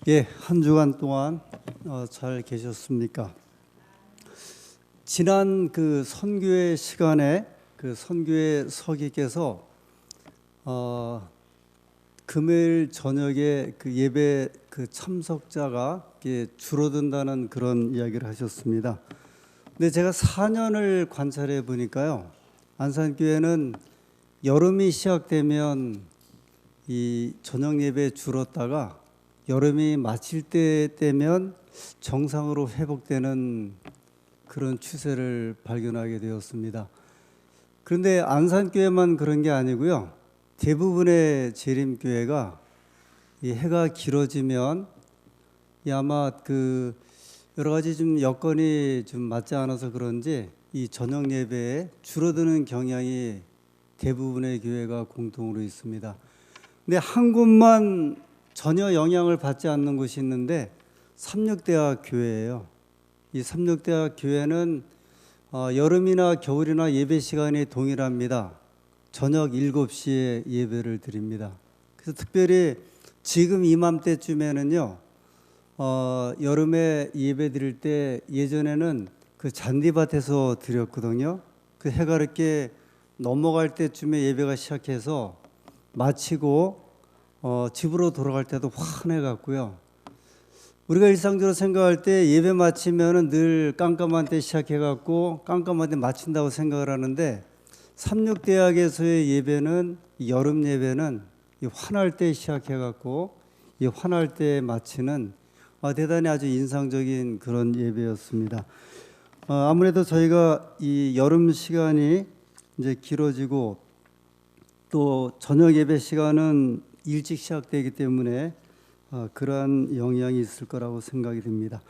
예, 한 주간 동안 잘 계셨습니까? 지난 그 선교회 시간에 그 선교회 서기께서 금요일 저녁에 그 예배 그 참석자가 줄어든다는 그런 이야기를 하셨습니다. 근데 제가 4년을 관찰해 보니까요, 안산교회는 여름이 시작되면 이 저녁 예배 줄었다가 여름이 마칠 때 되면 정상으로 회복되는 그런 추세를 발견하게 되었습니다. 그런데 안산교회만 그런 게 아니고요, 대부분의 재림교회가 이 해가 길어지면 아마 그 여러 가지 좀 여건이 좀 맞지 않아서 그런지 이 저녁 예배에 줄어드는 경향이 대부분의 교회가 공통으로 있습니다. 근데 한 곳만 전혀 영향을 받지 않는 곳이 있는데 삼육대학 교회예요. 이 삼육대학 교회는 여름이나 겨울이나 예배 시간이 동일합니다. 저녁 7시에 예배를 드립니다. 그래서 특별히 지금 이맘때쯤에는요, 여름에 예배 드릴 때 예전에는 그 잔디밭에서 드렸거든요. 그 해가 이렇게 넘어갈 때쯤에 예배가 시작해서 마치고 집으로 돌아갈 때도 환해 갔고요. 우리가 일상적으로 생각할 때 예배 마치면은 늘 깜깜한 때 시작해 갖고 깜깜한 때 마친다고 생각을 하는데 삼육대학에서의 예배는 여름 예배는 이 환할 때 시작해 갖고 이 환할 때 마치는 대단히 아주 인상적인 그런 예배였습니다. 아무래도 저희가 이 여름 시간이 이제 길어지고 또 저녁 예배 시간은 일찍 시작되기 때문에 그러한 영향이 있을 거라고 생각이 듭니다.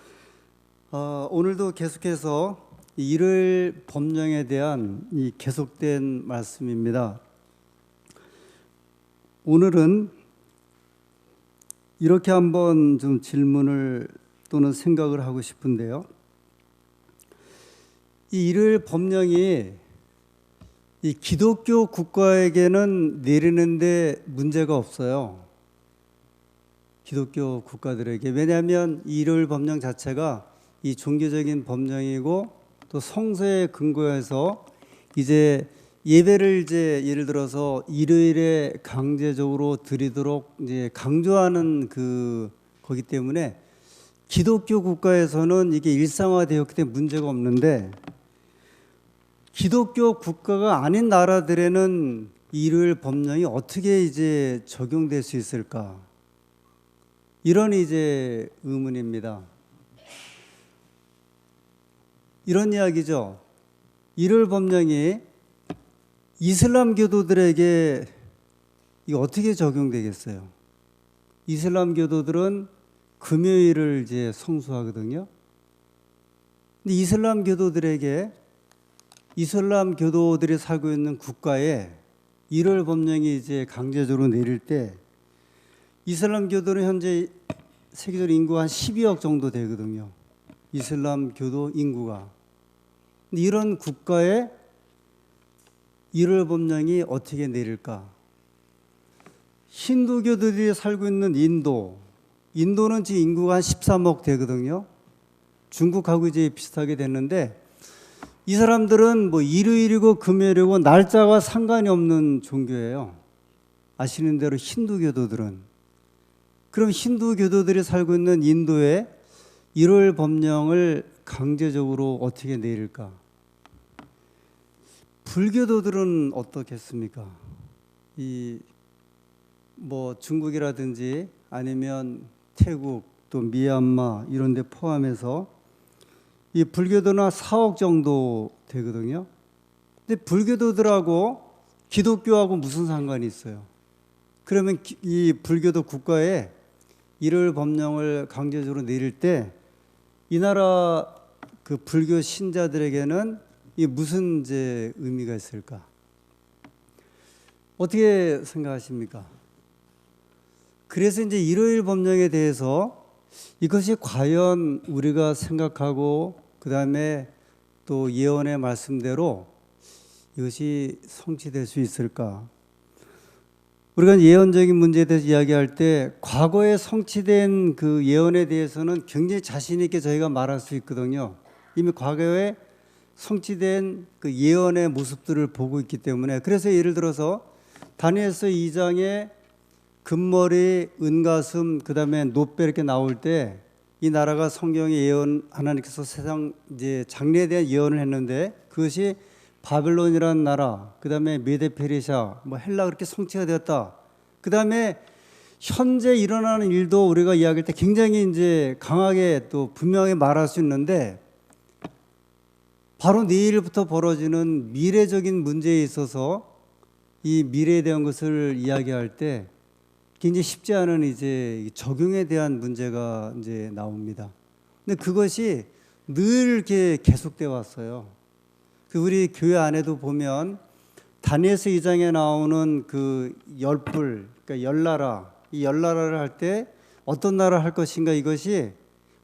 오늘도 계속해서 일요일 법령에 대한 이 계속된 말씀입니다. 오늘은 이렇게 한번 좀 질문을 또는 생각을 하고 싶은데요. 이 일요일 법령이 이 기독교 국가에게는 내리는데 문제가 없어요. 기독교 국가들에게. 왜냐하면 이 일요일 법령 자체가 이 종교적인 법령이고 또 성서에 근거해서 이제 예배를 이제 예를 들어서 일요일에 강제적으로 드리도록 이제 강조하는 거기 때문에 기독교 국가에서는 이게 일상화되었기 때문에 문제가 없는데 기독교 국가가 아닌 나라들에는 일요일 법령이 어떻게 이제 적용될 수 있을까? 이런 이제 의문입니다. 이런 이야기죠. 일요일 법령이 이슬람 교도들에게 이거 어떻게 적용되겠어요? 이슬람 교도들은 금요일을 이제 성수하거든요. 근데 이슬람 교도들이 살고 있는 국가에 일요일 법령이 이제 강제적으로 내릴 때 이슬람 교도는 현재 세계적으로 인구가 한 12억 정도 되거든요. 이슬람 교도 인구가. 근데 이런 국가에 일요일 법령이 어떻게 내릴까? 힌두교들이 살고 있는 인도는 지금 인구가 한 13억 되거든요. 중국하고 이제 비슷하게 됐는데 이 사람들은 뭐 일요일이고 금요일이고 날짜와 상관이 없는 종교예요. 아시는 대로 힌두교도들은. 그럼 힌두교도들이 살고 있는 인도에 일요일 법령을 강제적으로 어떻게 내릴까? 불교도들은 어떻겠습니까? 뭐 중국이라든지 아니면 태국 또 미얀마 이런 데 포함해서 이 불교도는 4억 정도 되거든요. 근데 불교도들하고 기독교하고 무슨 상관이 있어요? 그러면 이 불교도 국가에 일요일 법령을 강제적으로 내릴 때 이 나라 그 불교 신자들에게는 이 무슨 이제 의미가 있을까? 어떻게 생각하십니까? 그래서 이제 일요일 법령에 대해서 이것이 과연 우리가 생각하고 그 다음에 또 예언의 말씀대로 이것이 성취될 수 있을까? 우리가 예언적인 문제에 대해서 이야기할 때 과거에 성취된 그 예언에 대해서는 굉장히 자신 있게 저희가 말할 수 있거든요. 이미 과거에 성취된 그 예언의 모습들을 보고 있기 때문에. 그래서 예를 들어서 다니엘서 2장에 금머리, 은가슴, 그다음에 노뼈 이렇게 나올 때 이 나라가 성경의 예언, 하나님께서 세상 이제 장래에 대한 예언을 했는데 그것이 바벨론이라는 나라, 그다음에 메데페르시아, 뭐 헬라 그렇게 성취가 되었다. 그다음에 현재 일어나는 일도 우리가 이야기할 때 굉장히 이제 강하게 또 분명히 말할 수 있는데 바로 내일부터 벌어지는 미래적인 문제에 있어서 이 미래에 대한 것을 이야기할 때 굉장히 쉽지 않은 이제 적용에 대한 문제가 이제 나옵니다. 근데 그것이 늘 이렇게 계속되어 왔어요. 그 우리 교회 안에도 보면 다니엘서 2장에 나오는 그 열불, 그러니까 열나라, 이 열나라를 할 때 어떤 나라를 할 것인가 이것이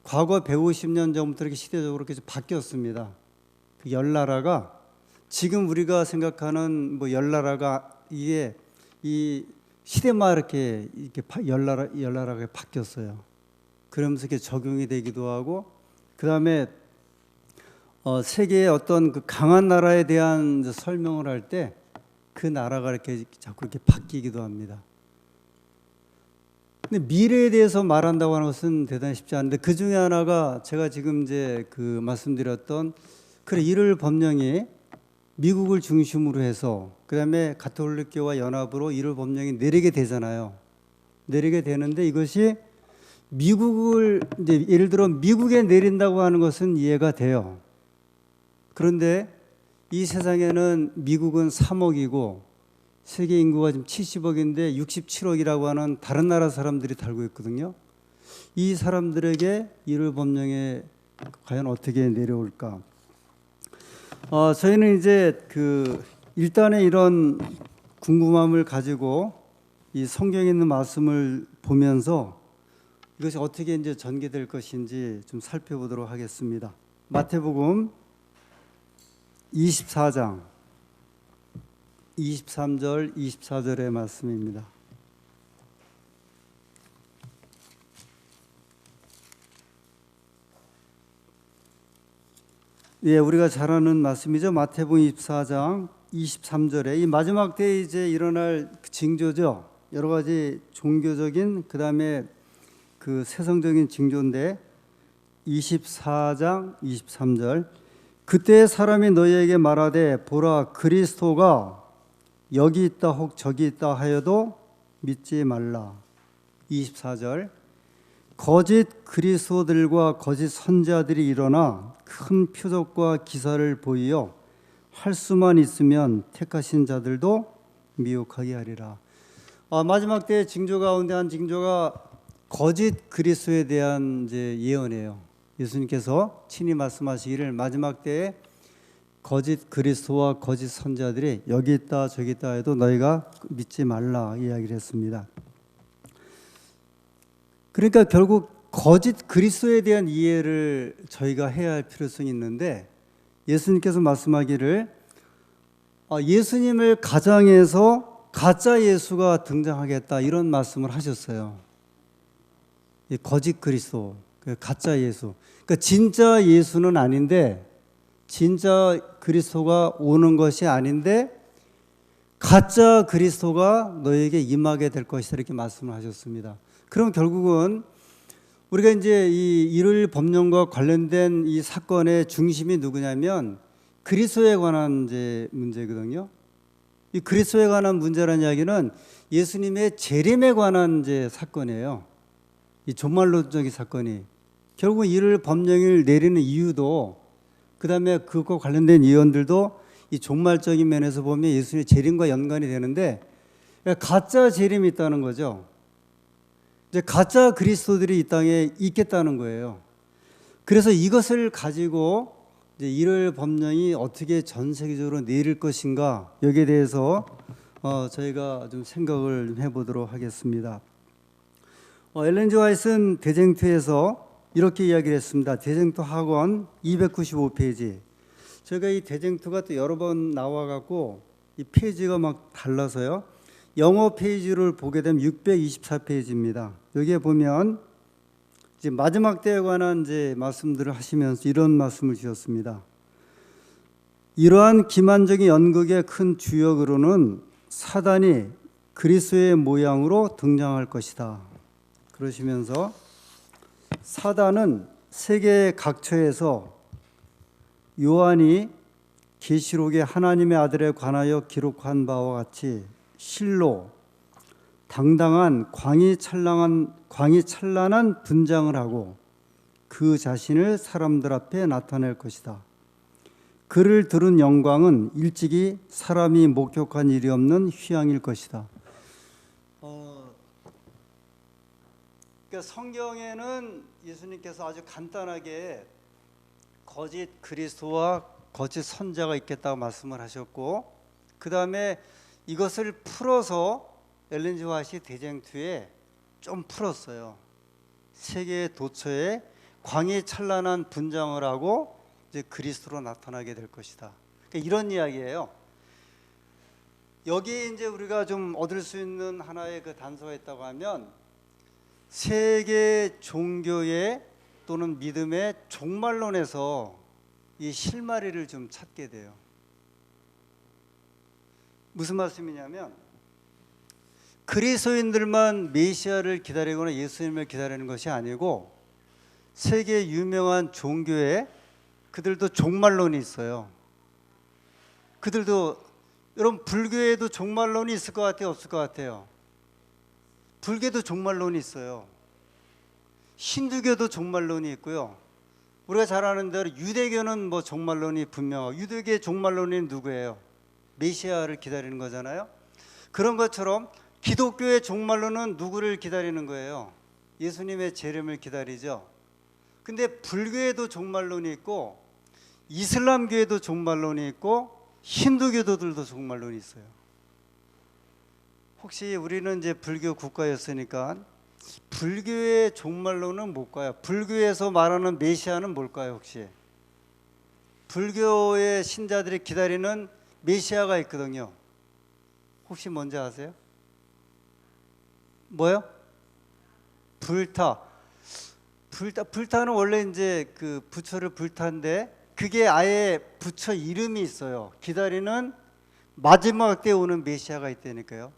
과거 150년 전부터 이렇게 시대적으로 이렇게 바뀌었습니다. 그 열나라가 지금 우리가 생각하는 뭐 열나라가 이게 이 시대만 이렇게 열나라가 바뀌었어요. 그러면서 이렇게 적용이 되기도 하고, 그 다음에 세계의 어떤 그 강한 나라에 대한 설명을 할 때 그 나라가 이렇게 자꾸 이렇게 바뀌기도 합니다. 근데 미래에 대해서 말한다고 하는 것은 대단히 쉽지 않은데 그 중에 하나가 제가 지금 이제 그 말씀드렸던 그래 1월 법령이 미국을 중심으로 해서 그다음에 가톨릭교와 연합으로 1월 법령이 내리게 되잖아요. 내리게 되는데 이것이 미국을 이제 예를 들어 미국에 내린다고 하는 것은 이해가 돼요. 그런데 이 세상에는 미국은 3억이고 세계 인구가 지금 70억인데 67억이라고 하는 다른 나라 사람들이 살고 있거든요. 이 사람들에게 1월 법령에 과연 어떻게 내려올까? 저희는 이제 그 일단의 이런 궁금함을 가지고 이 성경에 있는 말씀을 보면서 이것이 어떻게 이제 전개될 것인지 좀 살펴보도록 하겠습니다. 마태복음 24장 23절 24절의 말씀입니다. 예, 우리가 잘 아는 말씀이죠. 마태복음 24장 23절에 이 마지막 때에 이제 일어날 징조죠. 여러 가지 종교적인 그다음에 그 세상적인 징조인데 24장 23절 그때 사람이 너희에게 말하되 보라 그리스도가 여기 있다 혹 저기 있다 하여도 믿지 말라. 24절 거짓 그리스도들과 거짓 선지자들이 일어나 큰 표적과 기사를 보이어 할 수만 있으면 택하신 자들도 미혹하게 하리라. 마지막 때의 징조 가운데 한 징조가 거짓 그리스도에 대한 이제 예언이에요. 예수님께서 친히 말씀하시기를 마지막 때에 거짓 그리스도와 거짓 선지자들이 여기 있다 저기 있다 해도 너희가 믿지 말라 이야기를 했습니다. 그러니까 결국 거짓 그리스도에 대한 이해를 저희가 해야 할 필요성이 있는데 예수님께서 말씀하기를 예수님을 가장해서 가짜 예수가 등장하겠다 이런 말씀을 하셨어요. 거짓 그리스도, 가짜 예수. 그러니까 진짜 예수는 아닌데 진짜 그리스도가 오는 것이 아닌데 가짜 그리스도가 너에게 임하게 될 것이다 이렇게 말씀을 하셨습니다. 그럼 결국은 우리가 이제 이 1월 법령과 관련된 이 사건의 중심이 누구냐면 그리스도에 관한 이제 문제거든요. 이 그리스도에 관한 문제라는 이야기는 예수님의 재림에 관한 이제 사건이에요. 이 종말론적인 사건이 결국 1월 법령을 내리는 이유도 그다음에 그것과 관련된 예언들도 이 종말적인 면에서 보면 예수님의 재림과 연관이 되는데 가짜 재림이 있다는 거죠. 이제 가짜 그리스도들이 이 땅에 있겠다는 거예요. 그래서 이것을 가지고 이제 1월 법령이 어떻게 전 세계적으로 내릴 것인가 여기에 대해서 저희가 좀 생각을 좀 해보도록 하겠습니다. 엘렌 G 화이트는 대쟁투에서 이렇게 이야기를 했습니다. 대쟁투 학원 295페이지. 저희가 이 대쟁투가 또 여러 번 나와갖고 이 페이지가 막 달라서요. 영어 페이지를 보게 되면 624페이지입니다. 여기에 보면 이제 마지막 때에 관한 이제 말씀들을 하시면서 이런 말씀을 주셨습니다. 이러한 기만적인 연극의 큰 주역으로는 사단이 그리스도의 모양으로 등장할 것이다. 그러시면서 사단은 세계 각처에서 요한이 계시록의 하나님의 아들에 관하여 기록한 바와 같이 실로 당당한 광이 찬란한 분장을 하고 그 자신을 사람들 앞에 나타낼 것이다. 그를 들은 영광은 일찍이 사람이 목격한 일이 없는 휴양일 것이다. 그러니까 성경에는 예수님께서 아주 간단하게 거짓 그리스도와 거짓 선자가 있겠다고 말씀을 하셨고, 그 다음에 이것을 풀어서 엘렌 지 화이트 대쟁투에 좀 풀었어요. 세계 도처에 광이 찬란한 분장을 하고 이제 그리스도로 나타나게 될 것이다. 그러니까 이런 이야기예요. 여기에 이제 우리가 좀 얻을 수 있는 하나의 그 단서가 있다고 하면 세계 종교의 또는 믿음의 종말론에서 이 실마리를 좀 찾게 돼요. 무슨 말씀이냐면 그리스도인들만 메시아를 기다리거나 예수님을 기다리는 것이 아니고 세계 유명한 종교에 그들도 종말론이 있어요. 그들도 여러분 불교에도 종말론이 있을 것 같아요, 없을 것 같아요? 불교도 종말론이 있어요. 힌두교도 종말론이 있고요. 우리가 잘 아는 대로 유대교는 뭐 종말론이 분명하고, 유대교의 종말론이 누구예요? 메시아를 기다리는 거잖아요. 그런 것처럼 기독교의 종말론은 누구를 기다리는 거예요? 예수님의 재림을 기다리죠. 근데 불교에도 종말론이 있고 이슬람교에도 종말론이 있고 힌두교도들도 종말론이 있어요. 혹시 우리는 이제 불교 국가였으니까 불교의 종말론은 뭘까요? 불교에서 말하는 메시아는 뭘까요? 혹시 불교의 신자들이 기다리는 메시아가 있거든요. 혹시 뭔지 아세요? 뭐요? 불타는 원래 이제 그 부처를 불타인데 그게 아예 부처 이름이 있어요. 기다리는 마지막 때 오는 메시아가 있다니까요.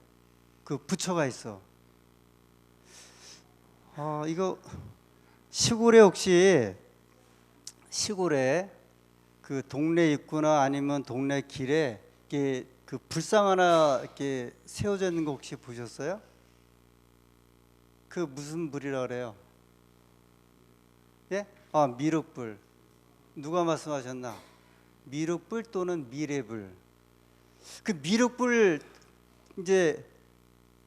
그 부처가 있어. 이거 시골에 혹시 시골에 그 동네 입구나 아니면 동네 길에 이렇게 그 불상 하나 이렇게 세워져 있는 거 혹시 보셨어요? 그 무슨 불이라 그래요? 예? 미륵불. 누가 말씀하셨나? 미륵불 또는 미래불. 그 미륵불 이제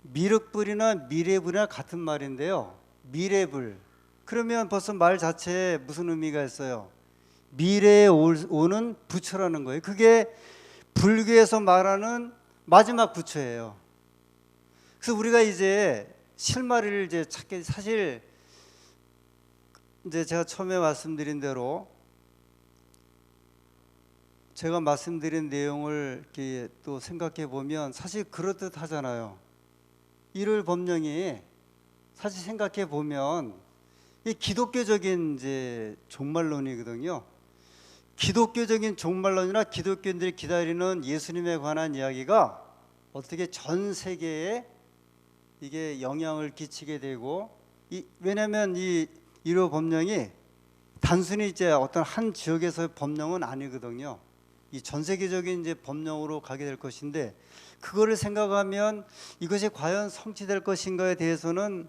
미륵불이나 미래불이나 같은 말인데요. 미래불. 그러면 벌써 말 자체에 무슨 의미가 있어요? 미래에 오는 부처라는 거예요. 그게 불교에서 말하는 마지막 부처예요. 그래서 우리가 이제 실마리를 이제 찾게, 사실 이제 제가 처음에 말씀드린 대로 제가 말씀드린 내용을 이렇게 또 생각해 보면 사실 그렇듯 하잖아요. 일월 법령이 사실 생각해 보면 이 기독교적인 이제 종말론이거든요. 기독교적인 종말론이나 기독교인들이 기다리는 예수님에 관한 이야기가 어떻게 전 세계에 이게 영향을 끼치게 되고, 왜냐하면 이 일월 법령이 단순히 이제 어떤 한 지역에서의 법령은 아니거든요. 이 전 세계적인 이제 법령으로 가게 될 것인데, 그거를 생각하면 이것이 과연 성취될 것인가에 대해서는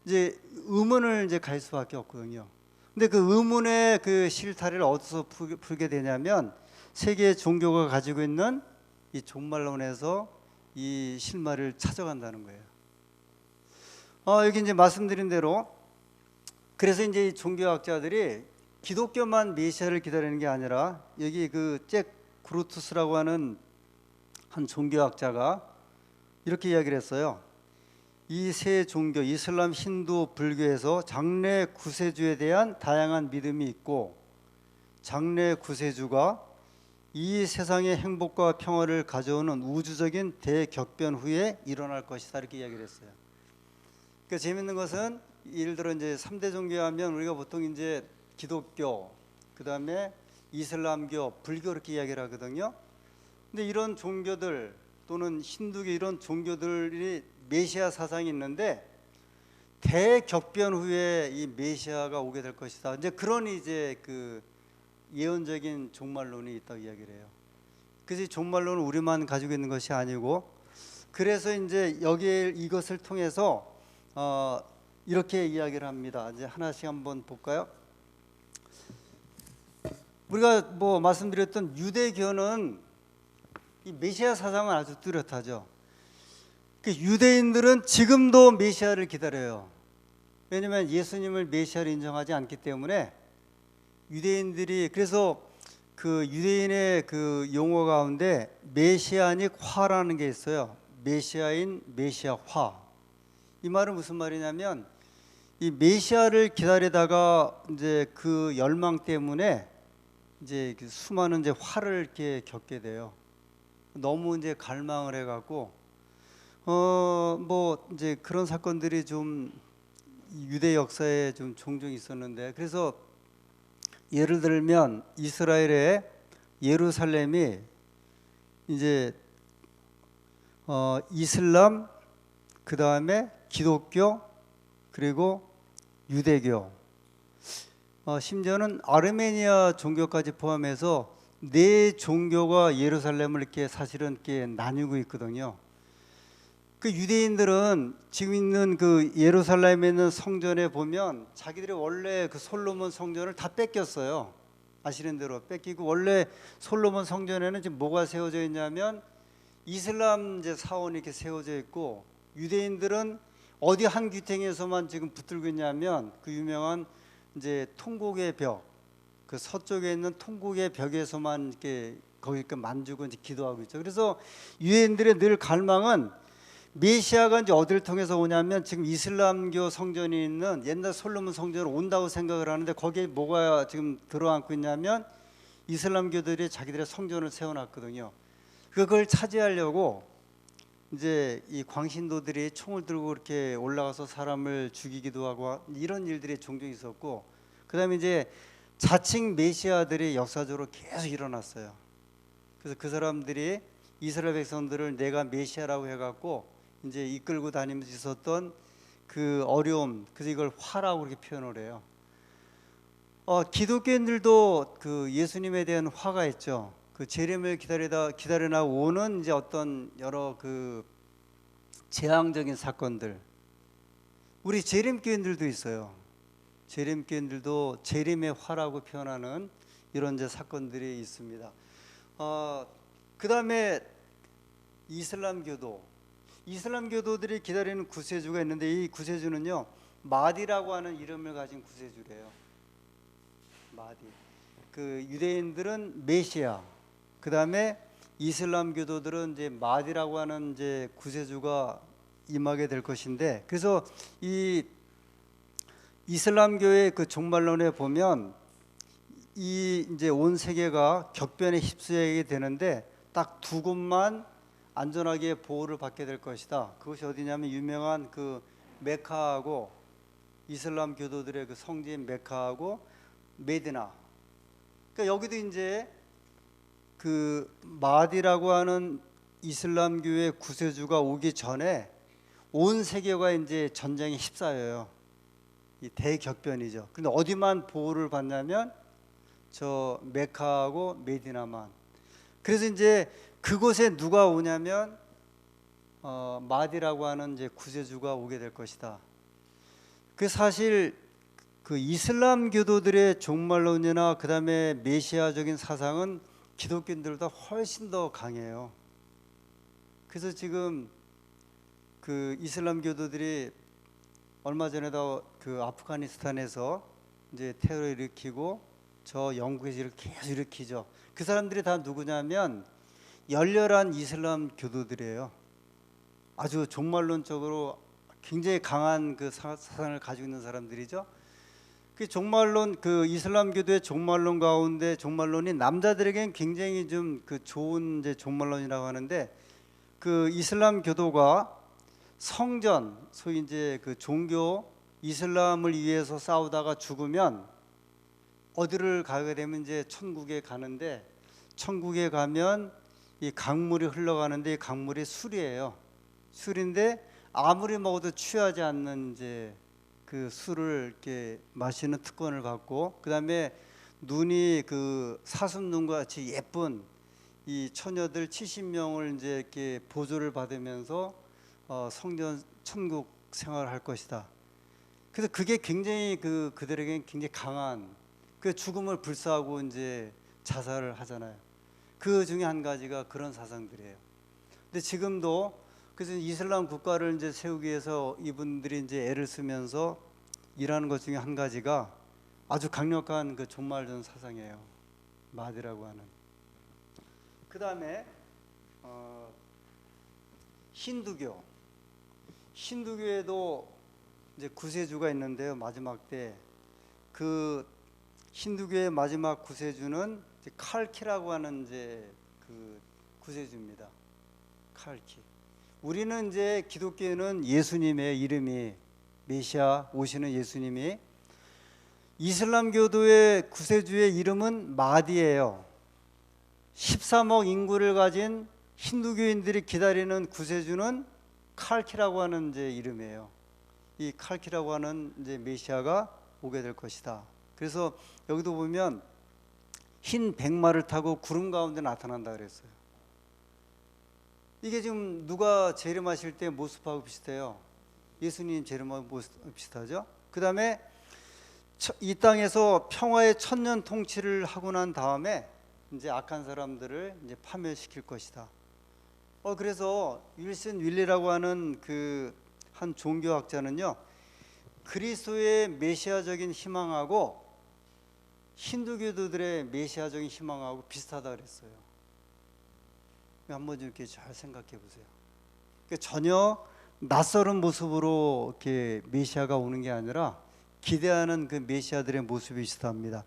이제 의문을 이제 갈 수밖에 없거든요. 근데 그 의문의 그 실타래를 어디서 풀게 되냐면 세계 종교가 가지고 있는 이 종말론에서 이 실마리를 찾아간다는 거예요. 여기 이제 말씀드린 대로 그래서 이제 이 종교학자들이 기독교만 메시아를 기다리는 게 아니라 여기 그 잭 그루투스라고 하는 한 종교학자가 이렇게 이야기를 했어요. 이 세 종교 이슬람, 힌두, 불교에서 장래 구세주에 대한 다양한 믿음이 있고 장래 구세주가 이 세상의 행복과 평화를 가져오는 우주적인 대격변 후에 일어날 것이다 이렇게 이야기를 했어요. 그 재밌는 것은 예를 들어 이제 3대 종교하면 우리가 보통 이제 기독교, 그다음에 이슬람교, 불교 이렇게 이야기를 하거든요. 근데 이런 종교들 또는 힌두교 이런 종교들이 메시아 사상이 있는데 대격변 후에 이 메시아가 오게 될 것이다. 이제 그런 이제 그 예언적인 종말론이 있다고 이야기를 해요. 그래서 종말론은 우리만 가지고 있는 것이 아니고 그래서 이제 여기에 이것을 통해서 이렇게 이야기를 합니다. 이제 하나씩 한번 볼까요? 우리가 뭐 말씀드렸던 유대교는 이 메시아 사상은 아주 뚜렷하죠. 그 유대인들은 지금도 메시아를 기다려요. 왜냐하면 예수님을 메시아로 인정하지 않기 때문에 유대인들이 그래서 그 유대인의 그 용어 가운데 메시아닉 화라는 게 있어요. 메시아인 메시아화. 이 말은 무슨 말이냐면 이 메시아를 기다리다가 이제 그 열망 때문에 이제 수많은 이제 화를 이렇게 겪게 돼요. 너무 이제 갈망을 해갖고 뭐 이제 그런 사건들이 좀 유대 역사에 좀 종종 있었는데 그래서 예를 들면 이스라엘의 예루살렘이 이제 이슬람 그 다음에 기독교 그리고 유대교 심지어는 아르메니아 종교까지 포함해서 네 종교가 예루살렘을 이렇게 사실은 이렇게 나뉘고 있거든요. 그 유대인들은 지금 있는 그 예루살렘에 있는 성전에 보면 자기들이 원래 그 솔로몬 성전을 다 뺏겼어요. 아시는 대로 뺏기고 원래 솔로몬 성전에는 지금 뭐가 세워져 있냐면 이슬람 이제 사원이 이렇게 세워져 있고 유대인들은 어디 한 귀퉁이에서만 지금 붙들고 있냐면 그 유명한 이제 통곡의 벽, 그 서쪽에 있는 통곡의 벽에서만 이렇게 거기 만지고 이제 기도하고 있죠. 그래서 유대인들의 늘 갈망은 메시아가 이제 어디를 통해서 오냐면 지금 이슬람교 성전이 있는 옛날 솔로몬 성전으로 온다고 생각을 하는데 거기에 뭐가 지금 들어앉고 있냐면 이슬람교들이 자기들의 성전을 세워놨거든요. 그걸 차지하려고 이제 이 광신도들이 총을 들고 이렇게 올라가서 사람을 죽이기도 하고 이런 일들이 종종 있었고 그다음에 이제 자칭 메시아들이 역사적으로 계속 일어났어요. 그래서 그 사람들이 이스라엘 백성들을 내가 메시아라고 해갖고 이제 이끌고 다니면서 있었던 그 어려움, 그래서 이걸 화라고 그렇게 표현을 해요. 기독교인들도 그 예수님에 대한 화가 있죠. 그 재림을 기다리나 오는 이제 어떤 여러 그 재앙적인 사건들. 우리 재림교인들도 있어요. 재림교인들도 재림의 화라고 표현하는 이런 이제 사건들이 있습니다. 그 다음에 이슬람교도들이 기다리는 구세주가 있는데 이 구세주는요 마디라고 하는 이름을 가진 구세주래요. 마디. 그 유대인들은 메시아. 그 다음에 이슬람교도들은 이제 마디라고 하는 이제 구세주가 임하게 될 것인데 그래서 이 이슬람교의 그 종말론에 보면 이 이제 온 세계가 격변에 휩싸이게 되는데 딱 두 곳만 안전하게 보호를 받게 될 것이다. 그것이 어디냐면 유명한 그 메카하고 이슬람 교도들의 그 성지인 메카하고 메디나. 그러니까 여기도 이제 그 마디라고 하는 이슬람교의 구세주가 오기 전에 온 세계가 이제 전쟁에 휩싸여요. 이 대격변이죠. 근데 어디만 보호를 받냐면 저 메카하고 메디나만. 그래서 이제 그곳에 누가 오냐면 마디라고 하는 이제 구세주가 오게 될 것이다. 그 사실 그 이슬람 교도들의 종말론이나 그 다음에 메시아적인 사상은 기독교인들보다 훨씬 더 강해요. 그래서 지금 그 이슬람 교도들이 얼마 전에도 그 아프가니스탄에서 이제 테러를 일으키고 저 영국에서 계속 일으키죠. 그 사람들이 다 누구냐면 열렬한 이슬람 교도들이에요. 아주 종말론적으로 굉장히 강한 그 사상을 가지고 있는 사람들이죠. 그 종말론, 그 이슬람교도의 종말론 가운데 종말론이 남자들에겐 굉장히 좀 그 좋은 이제 종말론이라고 하는데, 그 이슬람교도가 성전, 소위 이제 그 종교 이슬람을 위해서 싸우다가 죽으면 어디를 가게 되면 이제 천국에 가는데, 천국에 가면 이 강물이 흘러가는데 이 강물이 술이에요. 술인데 아무리 먹어도 취하지 않는 이제 그 술을 이렇게 마시는 특권을 받고, 그다음에 눈이 그 사슴눈과 같이 예쁜 이 처녀들 70명을 이제 이렇게 보조를 받으면서 성전 천국 생활을 할 것이다. 그래서 그게 굉장히 그들에게 굉장히 강한, 그 죽음을 불사하고 이제 자살을 하잖아요. 그 중에 한 가지가 그런 사상들이에요. 근데 지금도 그래서 이슬람 국가를 이제 세우기 위해서 이분들이 이제 애를 쓰면서 일하는 것 중에 한 가지가 아주 강력한 그 종말론 사상이에요. 마디라고 하는. 그 다음에 힌두교에도 이제 구세주가 있는데요. 마지막 때 그 힌두교의 마지막 구세주는 칼키라고 하는 이제 그 구세주입니다. 칼키. 우리는 이제 기독교는 예수님의 이름이, 메시아 오시는 예수님이, 이슬람교도의 구세주의 이름은 마디예요. 13억 인구를 가진 힌두교인들이 기다리는 구세주는 칼키라고 하는 이제 이름이에요. 이 칼키라고 하는 이제 메시아가 오게 될 것이다. 그래서 여기도 보면 흰 백마를 타고 구름 가운데 나타난다 그랬어요. 이게 지금 누가 재림하실 때 모습하고 비슷해요. 예수님 재림하고 모습 비슷하죠. 그 다음에 이 땅에서 평화의 천년 통치를 하고 난 다음에 이제 악한 사람들을 이제 파멸시킬 것이다. 그래서 윌슨 윌리라고 하는 그 한 종교학자는요, 그리스도의 메시아적인 희망하고 힌두교도들의 메시아적인 희망하고 비슷하다 그랬어요. 한번 좀 이렇게 잘 생각해 보세요. 전혀 낯설은 모습으로 이렇게 메시아가 오는 게 아니라 기대하는 그 메시아들의 모습이 비슷합니다.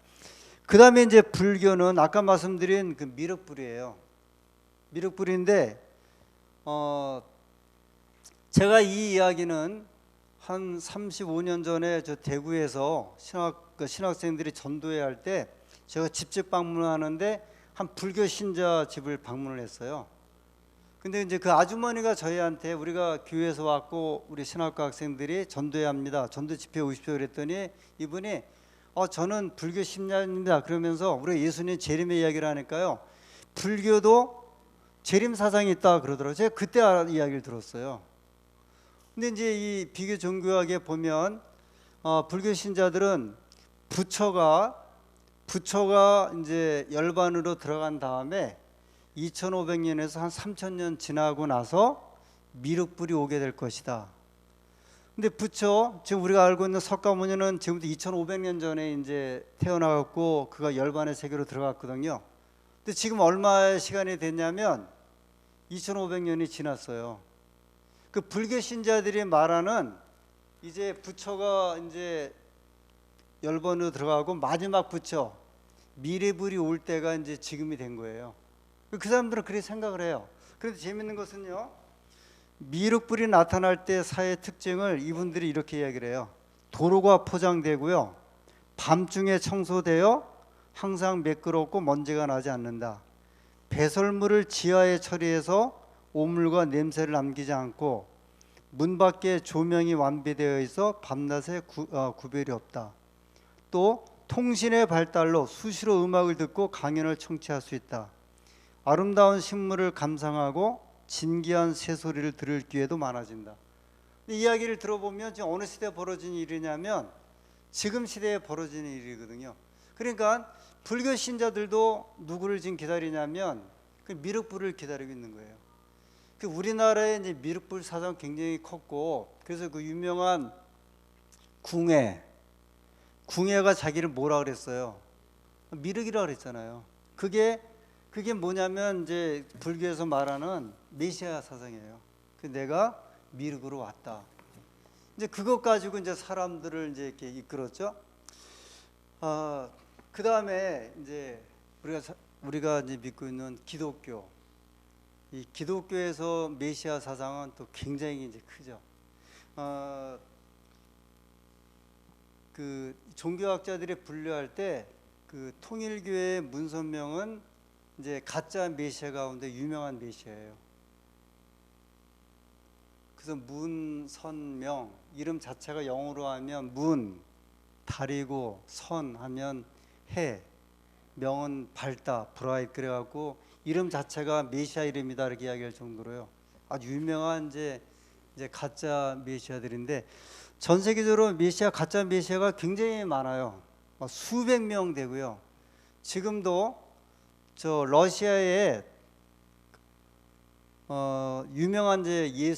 그 다음에 이제 불교는 아까 말씀드린 그 미륵불이에요. 미륵불인데, 제가 이 이야기는 한 35년 전에 저 대구에서 신학생들이 전도회 할 때 제가 집집 방문하는데 한 불교 신자 집을 방문을 했어요. 근데 이제 그 아주머니가 저희한테, 우리가 교회에서 왔고 우리 신학과 학생들이 전도회 합니다, 전도 집회 오십시오 그랬더니 이분이 저는 불교 신자입니다 그러면서 우리가 예수님 재림의 이야기를 하니까요, 불교도 재림 사상이 있다 그러더라고요. 제가 그때 이야기를 들었어요. 근데 이제 이 비교 종교학에 보면 불교 신자들은 부처가 이제 열반으로 들어간 다음에 2500년에서 한 3000년 지나고 나서 미륵불이 오게 될 것이다. 근데 부처, 지금 우리가 알고 있는 석가모니는 지금부터 2500년 전에 이제 태어나갖고 그가 열반의 세계로 들어갔거든요. 근데 지금 얼마의 시간이 됐냐면 2500년이 지났어요. 그 불교 신자들이 말하는 이제 부처가 이제 열반으로 들어가고 마지막 부처 미래불이 올 때가 이제 지금이 된 거예요. 그 사람들은 그렇게 생각을 해요. 그런데 재밌는 것은요, 미륵불이 나타날 때 사회 특징을 이분들이 이렇게 이야기를 해요. 도로가 포장되고요, 밤중에 청소되어 항상 매끄럽고 먼지가 나지 않는다. 배설물을 지하에 처리해서 오물과 냄새를 남기지 않고 문 밖에 조명이 완비되어 있어 밤낮에 구별이 없다. 또 통신의 발달로 수시로 음악을 듣고 강연을 청취할 수 있다. 아름다운 식물을 감상하고 진기한 새소리를 들을 기회도 많아진다. 이 이야기를 들어보면 지금 어느 시대에 벌어진 일이냐면 지금 시대에 벌어지는 일이거든요. 그러니까 불교 신자들도 누구를 지금 기다리냐면 그 미륵불을 기다리고 있는 거예요. 그 우리나라의 이제 미륵불 사상 굉장히 컸고, 그래서 그 유명한 궁예가 자기를 뭐라 그랬어요? 미륵이라 그랬잖아요. 그게 뭐냐면 이제 불교에서 말하는 메시아 사상이에요. 그 내가 미륵으로 왔다. 이제 그것 가지고 이제 사람들을 이제 이렇게 이끌었죠. 그 다음에 이제 우리가 이제 믿고 있는 기독교, 이 기독교에서 메시아 사상은 또 굉장히 이제 크죠. 그 종교학자들이 분류할 때 그 통일교의 문선명은 이제 가짜 메시아 가운데 유명한 메시아예요. 그래서 문선명 이름 자체가 영어로 하면 문 달이고 선 하면 해, 명은 밝다 브라이트, 그래갖고 이름 자체가 메시아 이름이다 이렇게 이야기할 정도로요. 아주 유명한 이제 가짜 메시아들인데 전 세계적으로 가짜 메시아가 굉장히 많아요. 수백 명 되고요. 지금도 저 러시아에 유명한 이제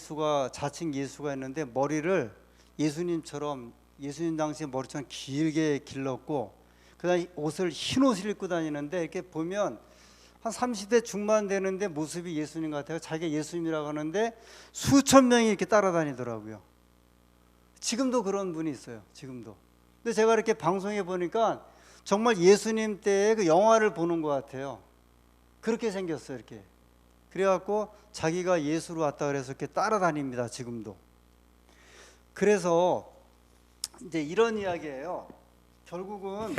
자칭 예수가 있는데 머리를 예수님 당시에 머리처럼 길게 길렀고 그다음에 흰 옷을 입고 다니는데 이렇게 보면 한 30대 중반 되는데 모습이 예수님 같아요. 자기가 예수님이라고 하는데 수천 명이 이렇게 따라다니더라고요. 지금도 그런 분이 있어요. 지금도. 근데 제가 이렇게 방송에 보니까 정말 예수님 때의 그 영화를 보는 것 같아요. 그렇게 생겼어요. 이렇게. 그래갖고 자기가 예수로 왔다 그래서 이렇게 따라다닙니다. 지금도. 그래서 이제 이런 이야기예요. 결국은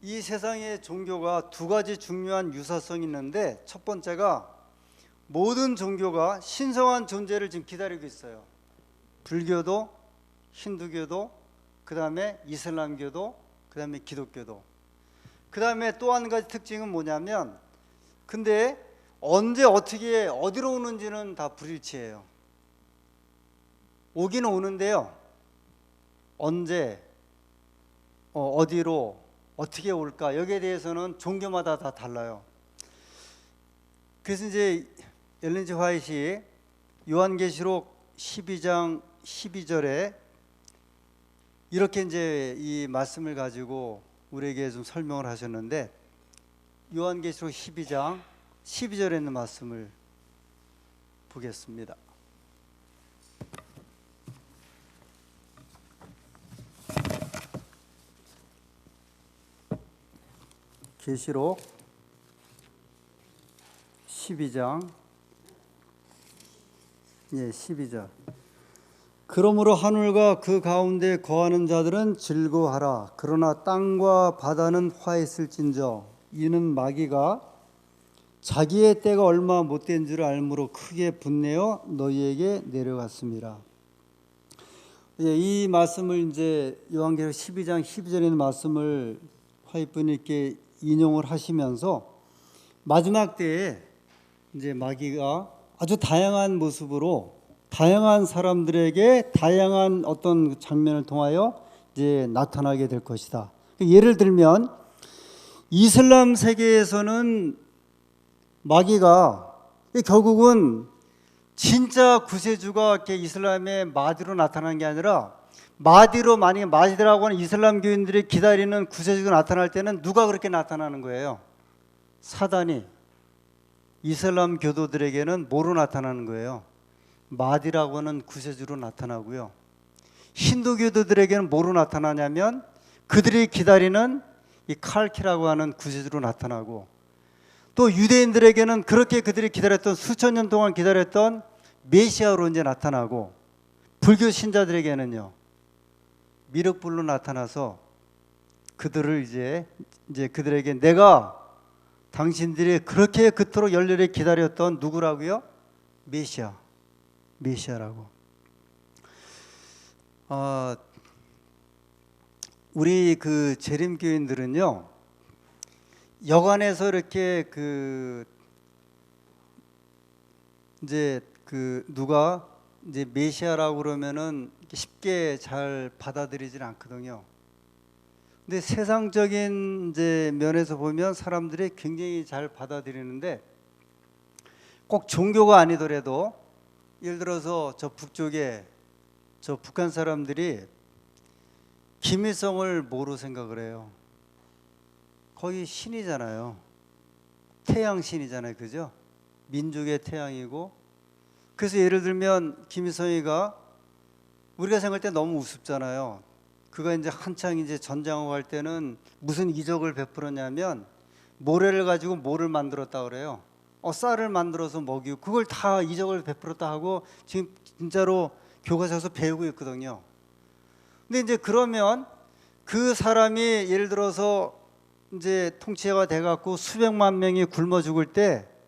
이 세상의 종교가 두 가지 중요한 유사성이 있는데 첫 번째가 모든 종교가 신성한 존재를 지금 기다리고 있어요. 불교도, 힌두교도, 그 다음에 이슬람교도, 그 다음에 기독교도. 그 다음에 또 한 가지 특징은 뭐냐면 근데 언제 어떻게 어디로 오는지는 다 불일치해요. 오기는 오는데요. 언제 어디로 어떻게 올까 여기에 대해서는 종교마다 다 달라요. 그래서 이제 엘렌 G 화이트이 요한계시록 12장 12절에 이렇게 이제 이 말씀을 가지고 우리에게 좀 설명을 하셨는데 요한계시록 12장 12절에 있는 말씀을 보겠습니다. 계시록 12장 12절. 그러므로 하늘과 그 가운데 거하는 자들은 즐거워하라. 그러나 땅과 바다는 화했을진저 이는 마귀가 자기의 때가 얼마 못된 줄 알므로 크게 분내어 너희에게 내려갔습니다. 이 말씀을 이제 요한계시록 12장 12절에 있는 말씀을 화이트분이 인용을 하시면서 마지막 때에 이제 마귀가 아주 다양한 모습으로 다양한 사람들에게 다양한 어떤 장면을 통하여 이제 나타나게 될 것이다. 예를 들면 이슬람 세계에서는 마귀가 결국은 진짜 구세주가 이렇게 이슬람의 마디로 나타나는 게 아니라 만약에 마디라고 하는 이슬람 교인들이 기다리는 구세주가 나타날 때는 누가 그렇게 나타나는 거예요? 사단이 이슬람 교도들에게는 뭐로 나타나는 거예요? 마디라고 하는 구세주로 나타나고요. 힌두교도들에게는 뭐로 나타나냐면 그들이 기다리는 이 칼키라고 하는 구세주로 나타나고 또 유대인들에게는 그렇게 그들이 기다렸던 수천 년 동안 기다렸던 메시아로 이제 나타나고 불교 신자들에게는요 미륵불로 나타나서 그들을 이제 그들에게 내가 당신들이 그렇게 그토록 열렬히 기다렸던 누구라고요? 메시아라고. 우리 그 재림교인들은요 여관에서 이렇게 누가 이제 메시아라고 그러면은 쉽게 잘 받아들이질 않거든요. 근데 세상적인 이제 면에서 보면 사람들이 굉장히 잘 받아들이는데 꼭 종교가 아니더라도 예를 들어서 저 북쪽에 저 북한 사람들이 김일성을 뭐로 생각을 해요? 거의 신이잖아요. 태양신이잖아요. 그죠? 민족의 태양이고. 그래서 예를 들면 김일성이가 우리가 생각할 때 너무 우습잖아요. 그가 이제 한창 이제 전장을 갈 때는 무슨 이적을 베풀었냐면 모래를 가지고 뭐를 만들었다 그래요. 쌀을 만들어서 먹이고 그걸 다 이적을 베풀었다 하고 지금 진짜로 교과서에서 배우고 있거든요. 근데 이제 그러면 그 사람이 예를 들어서 이제 통치자가 돼갖고 수백만 명이 굶어 죽을 때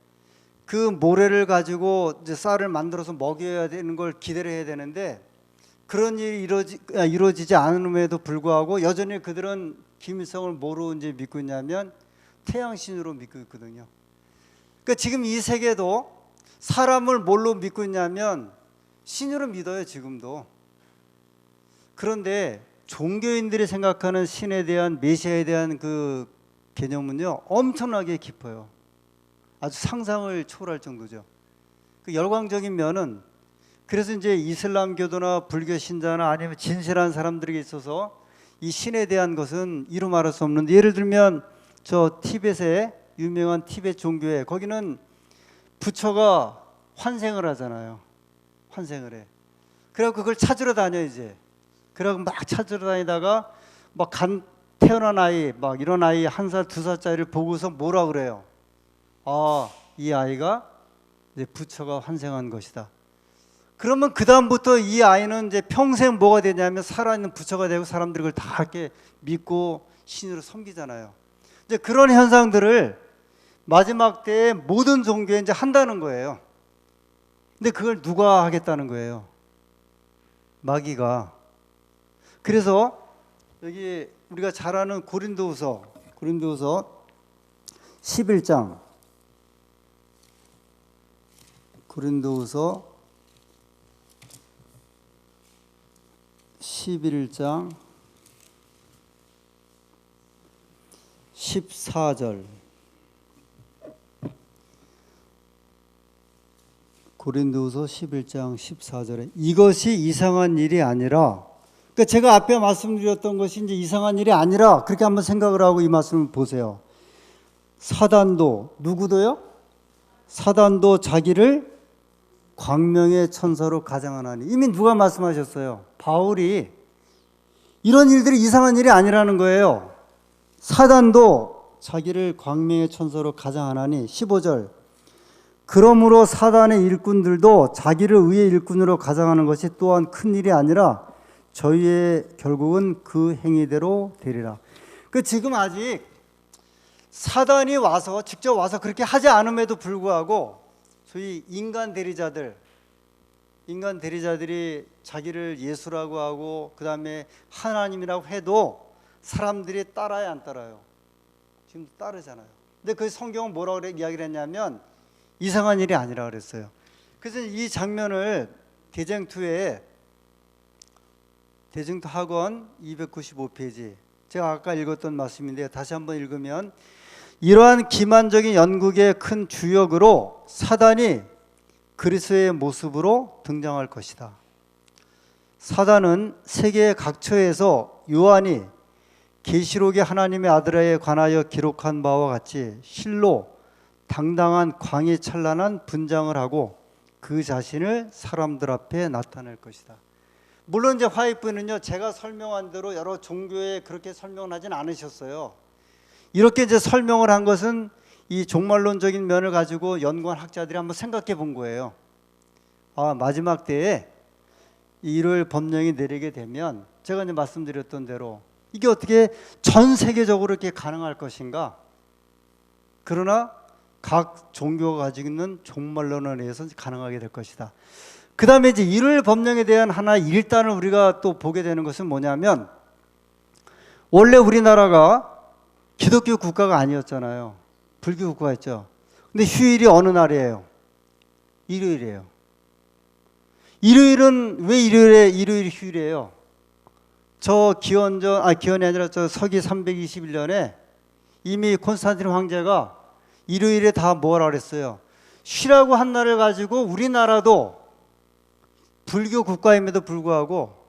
그 모래를 가지고 이제 쌀을 만들어서 먹여야 되는 걸 기대를 해야 되는데 그런 일이 이루어지지 않음에도 불구하고 여전히 그들은 김일성을 뭐로 이제 믿고 있냐면 태양신으로 믿고 있거든요. 그러니까 지금 이 세계도 사람을 뭘로 믿고 있냐면 신으로 믿어요, 지금도. 그런데 종교인들이 생각하는 신에 대한 메시아에 대한 그 개념은요 엄청나게 깊어요. 아주 상상을 초월할 정도죠. 그 열광적인 면은 그래서 이제 이슬람교도나 불교 신자나 아니면 진실한 사람들에게 있어서 이 신에 대한 것은 이루 말할 수 없는데 예를 들면 저 티벳의 유명한 티벳 종교에 거기는 부처가 환생을 하잖아요. 환생을 해. 그래갖고 그걸 찾으러 다녀 이제. 그래갖고 막 찾으러 다니다가 막 태어난 아이 막 이런 아이 1살 2살짜리를 보고서 뭐라 그래요? 이 아이가 이제 부처가 환생한 것이다. 그러면 그 다음부터 이 아이는 이제 평생 뭐가 되냐면 살아있는 부처가 되고 사람들이 그걸 다 이렇게 믿고 신으로 섬기잖아요. 이제 그런 현상들을 마지막 때에 모든 종교에 이제 한다는 거예요. 근데 그걸 누가 하겠다는 거예요? 마귀가. 그래서 여기 우리가 잘 아는 고린도후서 11장 고린도후서 11장 14절 고린도후서 11장 14절에 이것이 이상한 일이 아니라 그러니까 제가 앞에 말씀드렸던 것이 이제 이상한 일이 아니라 그렇게 한번 생각을 하고 이 말씀을 보세요. 사단도 누구도요? 사단도 자기를 광명의 천사로 가장하나니 이미 누가 말씀하셨어요? 바울이 이런 일들이 이상한 일이 아니라는 거예요. 사단도 자기를 광명의 천사로 가장하나니 15절 그러므로 사단의 일꾼들도 자기를 의의 일꾼으로 가장하는 것이 또한 큰 일이 아니라 저희의 결국은 그 행위대로 되리라. 그 지금 아직 사단이 와서 직접 와서 그렇게 하지 않음에도 불구하고 소위 인간 대리자들이 자기를 예수라고 하고 그 다음에 하나님이라고 해도 사람들이 따라요 안 따라요? 지금 따르잖아요. 근데 그 성경은 뭐라고 이야기를 했냐면 이상한 일이 아니라 그랬어요. 그래서 이 장면을 대쟁투 학원 295페이지 제가 아까 읽었던 말씀인데 다시 한번 읽으면 이러한 기만적인 연극의 큰 주역으로 사단이 그리스도의 모습으로 등장할 것이다. 사단은 세계 각처에서 요한이 계시록의 하나님의 아들에 관하여 기록한 바와 같이 실로 당당한 광이 찬란한 분장을 하고 그 자신을 사람들 앞에 나타낼 것이다. 물론 이제 화이프는요 제가 설명한 대로 여러 종교에 그렇게 설명을 하진 않으셨어요. 이렇게 이제 설명을 한 것은 이 종말론적인 면을 가지고 연구한 학자들이 한번 생각해 본 거예요. 마지막 때에 이를 법령이 내리게 되면 제가 이제 말씀드렸던 대로 이게 어떻게 전 세계적으로 이렇게 가능할 것인가? 그러나 각 종교가 가지고 있는 종말론에 의해서 가능하게 될 것이다. 그 다음에 이제 일요일 법령에 대한 하나의 일단을 우리가 또 보게 되는 것은 뭐냐면 원래 우리나라가 기독교 국가가 아니었잖아요. 불교 국가였죠. 근데 휴일이 어느 날이에요? 일요일이에요. 일요일은 왜 일요일이 휴일이에요? 기원이 아니라 저 서기 321년에 이미 콘스탄틴 황제가 일요일에 다 뭐라 그랬어요? 쉬라고 한 날을 가지고 우리나라도 불교 국가임에도 불구하고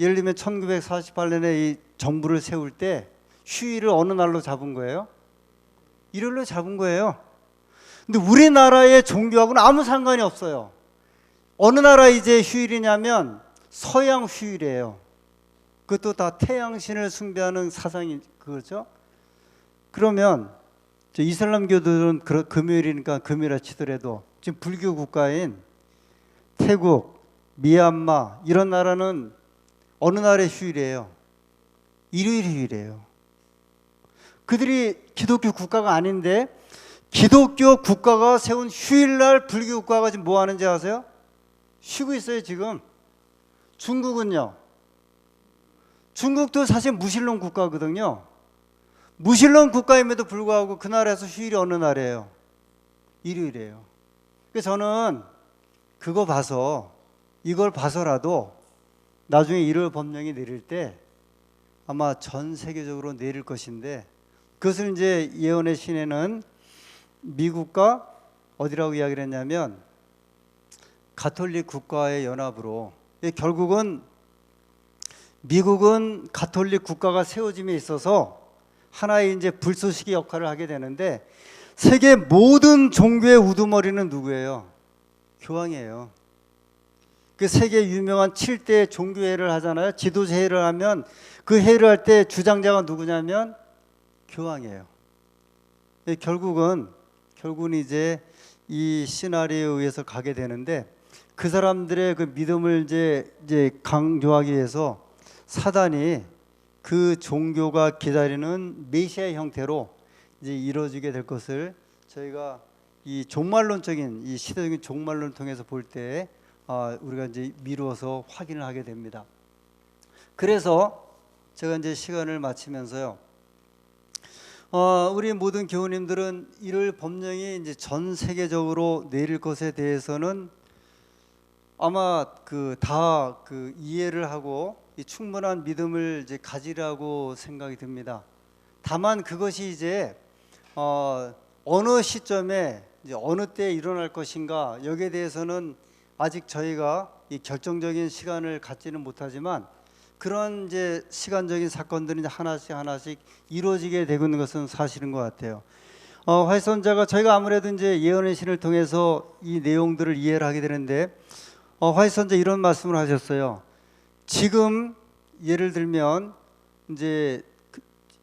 예를 들면 1948년에 이 정부를 세울 때 휴일을 어느 날로 잡은 거예요? 일요일로 잡은 거예요. 근데 우리나라의 종교하고는 아무 상관이 없어요. 어느 나라 이제 휴일이냐면 서양 휴일이에요. 그것도 다 태양신을 숭배하는 사상이 그거죠. 그러면 이슬람교들은 금요일이니까 금요일에 치더라도 지금 불교 국가인 태국, 미얀마 이런 나라는 어느 날의 휴일이에요? 일요일 휴일이에요. 그들이 기독교 국가가 아닌데 기독교 국가가 세운 휴일날 불교 국가가 지금 뭐 하는지 아세요? 쉬고 있어요 지금. 중국은요. 중국도 사실 무신론 국가거든요. 무신론 국가임에도 불구하고 그 나라에서 휴일이 어느 날이에요? 일요일이에요. 그래서 저는 그거 봐서 이걸 봐서라도 나중에 일요일 법령이 내릴 때 아마 전 세계적으로 내릴 것인데 그것을 이제 예언의 신에는 미국과 어디라고 이야기를 했냐면 가톨릭 국가의 연합으로 결국은 미국은 가톨릭 국가가 세워짐에 있어서 하나의 이제 불쏘시개 역할을 하게 되는데 세계 모든 종교의 우두머리는 누구예요? 교황이에요. 그 세계 유명한 7대 종교회의를 하잖아요. 지도자 회의를 하면 그 회의를 할 때 주장자가 누구냐면 교황이에요. 결국은 이제 이 시나리오에 의해서 가게 되는데 그 사람들의 그 믿음을 이제 강조하기 위해서 사단이 그 종교가 기다리는 메시아의 형태로 이제 이루어지게 될 것을 저희가 이 종말론적인 이 시대적인 종말론을 통해서 볼 때 우리가 이제 미루어서 확인을 하게 됩니다. 그래서 제가 이제 시간을 마치면서요. 우리 모든 교우님들은 일요일 법령이 이제 전 세계적으로 내릴 것에 대해서는 아마 다 이해를 하고 이 충분한 믿음을 이제 가지라고 생각이 듭니다. 다만 그것이 이제 어느 시점에 이제 어느 때 일어날 것인가 여기에 대해서는 아직 저희가 이 결정적인 시간을 갖지는 못하지만 그런 이제 시간적인 사건들이 이제 하나씩 이루어지게 되고 있는 것은 사실인 것 같아요. 화이선자가 저희가 아무래도 이제 예언의 신을 통해서 이 내용들을 이해를 하게 되는데 화이선자 이런 말씀을 하셨어요. 지금 예를 들면 이제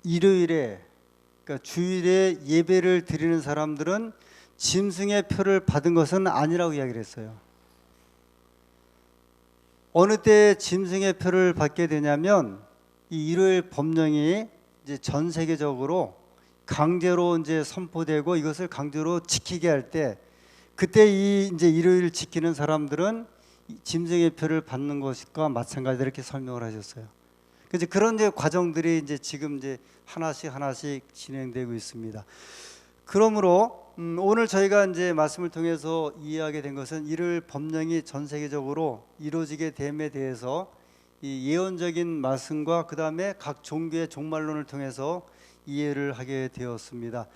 일요일에 그러니까 주일에 예배를 드리는 사람들은 짐승의 표를 받은 것은 아니라고 이야기를 했어요. 어느 때 짐승의 표를 받게 되냐면 이 일요일 법령이 이제 전 세계적으로 강제로 이제 선포되고 이것을 강제로 지키게 할 때 그때 이 이제 일요일 지키는 사람들은 짐승의 표를 받는 것과 마찬가지다 이렇게 설명을 하셨어요. 그래서 그런 이제 과정들이 이제 지금 이제 하나씩 진행되고 있습니다. 그러므로 오늘 저희가 이제 말씀을 통해서 이해하게 된 것은 일요일 법령이 전 세계적으로 이루어지게 됨에 대해서 이 예언적인 말씀과 그 다음에 각 종교의 종말론을 통해서 이해를 하게 되었습니다.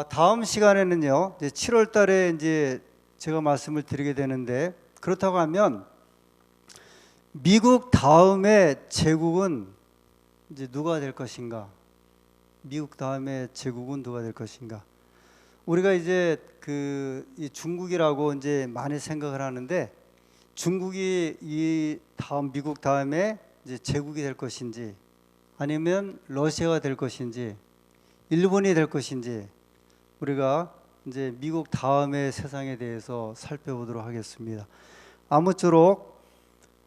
다음 시간에는요, 이제 7월 달에 이제 제가 말씀을 드리게 되는데 그렇다고 하면 미국 다음에 제국은 이제 누가 될 것인가? 미국 다음에 제국은 누가 될 것인가? 우리가 이제 이 중국이라고 이제 많이 생각을 하는데 중국이 이 다음 미국 다음에 이제 제국이 될 것인지 아니면 러시아가 될 것인지 일본이 될 것인지 우리가 이제 미국 다음의 세상에 대해서 살펴보도록 하겠습니다. 아무쪼록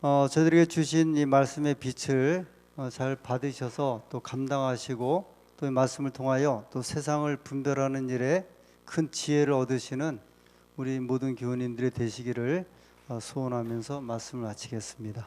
저희들에게 주신 이 말씀의 빛을 잘 받으셔서 또 감당하시고 또 이 말씀을 통하여 또 세상을 분별하는 일에 큰 지혜를 얻으시는 우리 모든 교우님들이 되시기를 소원하면서 말씀을 마치겠습니다.